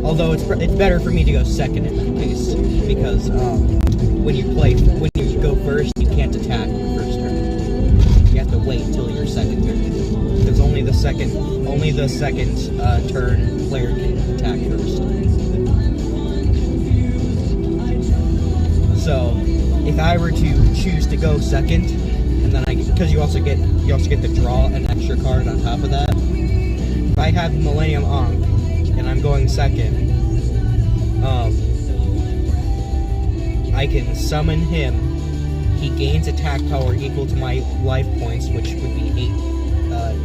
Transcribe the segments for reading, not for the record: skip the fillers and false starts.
Although it's better for me to go second in that case, because when you go first, you can't attack the first turn. You have to wait until your second turn, because only the second turn player can attack first. So if I were to choose to go second, and then because you also get to draw an extra card on top of that. If I have Millennium Ankh and I'm going second, I can summon him. He gains attack power equal to my life points, which would be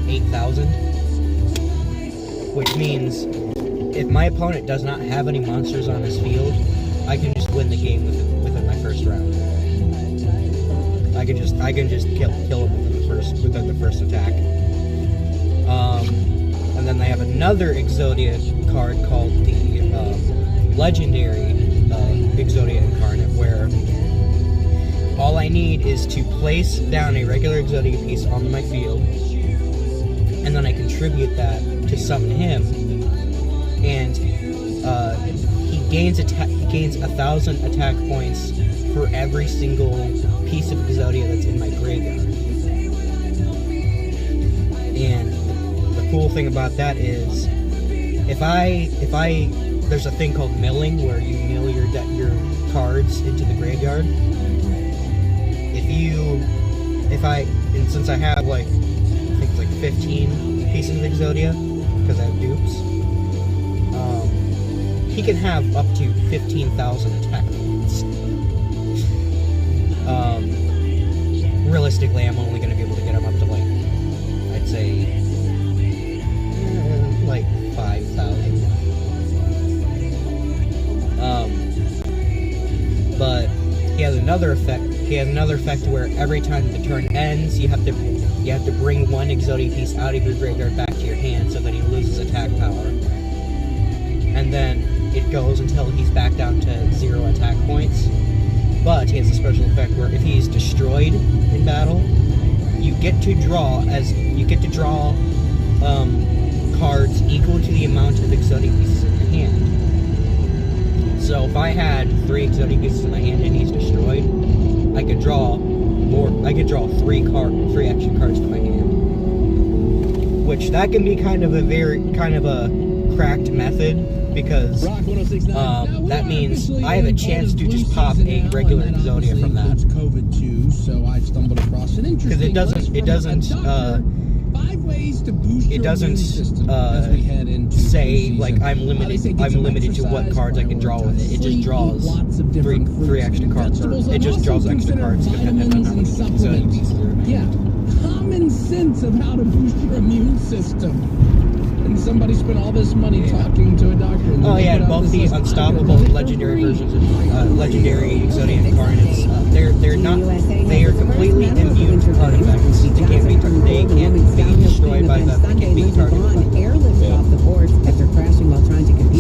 8,000. Which means if my opponent does not have any monsters on his field, I can just win the game within my first round. I can just kill him within the first attack. And then they have another Exodia card called the Legendary Exodia Incarnate, where all I need is to place down a regular Exodia piece on my field, and then I contribute that to summon him, and he gains 1,000 attack points for every single piece of Exodia that's in my graveyard. And the cool thing about that is, if I there's a thing called milling, where you mill your cards into the graveyard. Since I have I think it's 15 pieces of Exodia, because I have dupes, he can have up to 15,000 attack points. Realistically, I'm only going to be able to get him up to I'd say 5,000. But he has another effect. Where every time the turn ends, you have to bring one Exodia piece out of your graveyard back to your hand so that he loses attack power. And then it goes until he's back down to 0 attack points. But he has a special effect where if he is destroyed in battle, you get to draw cards equal to the amount of Exodia pieces in the hand. So if I had 3 Exodia pieces in my hand and he's destroyed, I could draw 3 extra cards to my hand. Which that can be kind of a cracked method, because that means I have a chance to just pop a regular Exodia from that. Because it doesn't say I'm limited to what cards I can draw with it. It just draws three extra cards, or it just draws extra cards depending on how many Exodia pieces are in. Yeah, common sense of how to boost your immune system. And somebody spent all this money talking to a doctor. And both the unstoppable legendary versions of legendary Exodia Incarnates, they are completely immune to card effects. They can't be destroyed by them. They can't be targeted.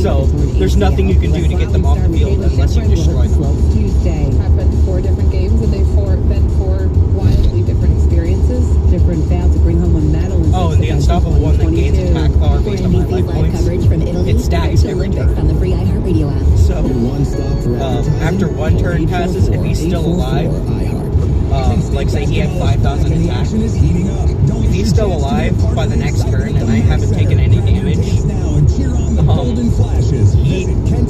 So there's nothing you can do to get them off the field unless you destroy them. Happened 4 different games, and they've been 4 wildly different experiences. Different failed to bring home a medal. Oh, the unstoppable one that gains attack power based on my life points. It stacks every turn. So, after one turn passes, if he's still alive, say he had 5,000 attack, if he's still alive by the next turn and I haven't taken any damage,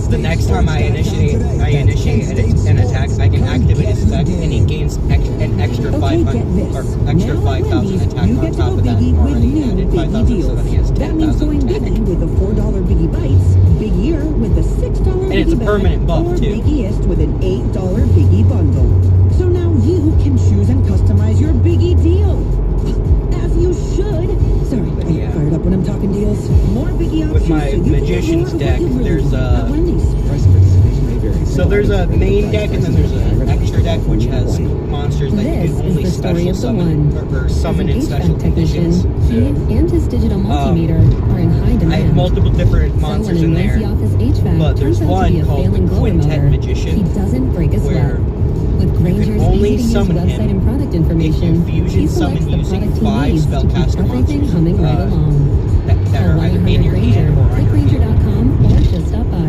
the next time I initiate an attack, I can activate his effect, and he gains an extra 5,000 attack on top of that already added 5,000, so that he has 10,000 attack. With a $4 Biggie Bites, Big Year with a $6 and it's a permanent buff too. Biggieist with an $8 Biggie Bundle. So now you can choose and customize your Biggie deal. As you should. Sorry, I get fired up when I'm talking deals. More Biggie options. With my Magician's deck, there's there's a main deck, and then there's an extra deck which has monsters that you can only special summon or summon in special conditions. He and his digital multimeter are in high demand. I have multiple different monsters in there, but there's one called the Quintet Magician, He doesn't break a sweat. where With Granger's only summon website him and product information, if you fusion summon using 5 spellcaster everything monsters humming right along. that are either in your hand or on your field. Granger.com or just stop by.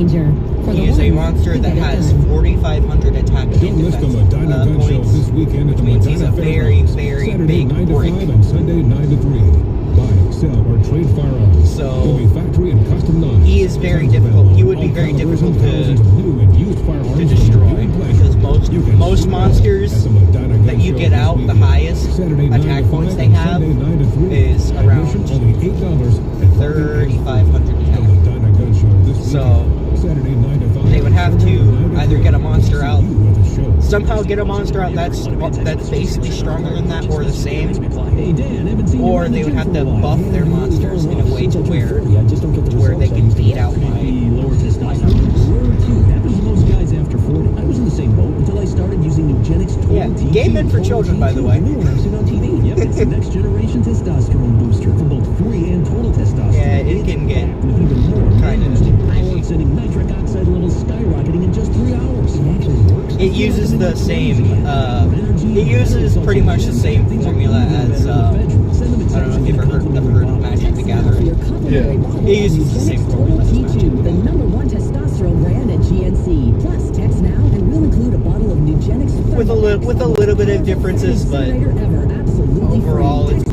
Granger. For He the is a ones monster who that get it has done. 4,500 attack and Don't miss the defense Medina Gun Show points, this weekend at the which means he's Medina a very, Fairgrounds. very Saturday big 9 to brick. 5 and Sunday 9 to 3. Buy, sell, or trade firearms. So, There'll be factory and custom knives. he is very Tons difficult. available He on would be all very calibers difficult and thousands of new and used firearms to for destroy, your own pleasure. because most You can most shoot monsters at the Medina Gun that you Show get this out, the weekend. highest Saturday 9 attack to points 5 they and have Sunday 9 to 3. is Admission around only $8 and 3,500 The attack. Medina Gun Show this weekend. So, Saturday 9 to 5 they would have Sunday to 9 either 3. get a monster out, See you at the show. somehow get a monster out that's basically stronger than that or the same, Hey, Dan, haven't seen you or around the they would gym have for to a while. buff their monsters in a way to where they can beat out my Lower testosterone. Happens to most guys after 40. I was in the same boat until I started using Nugenix Total Yeah, T2. Game Meant for Children, by the way. The new one I've seen on TV. Yep, it's the next generation testosterone booster for both free and total testosterone. Yeah, it can get with even more kinda boosting power, crazy. sending nitric oxide levels skyrocketing in just 3 hours. It actually works. It uses the same, it uses pretty much the same formula as, I don't know if you've ever heard of Magic the Gathering. Yeah. It uses the same formula as Magic the T2, the Gathering. #1 testosterone brand at GNC. Plus, text now and we'll include a bottle of Nugenix With a little bit of differences, but Absolutely overall free. it's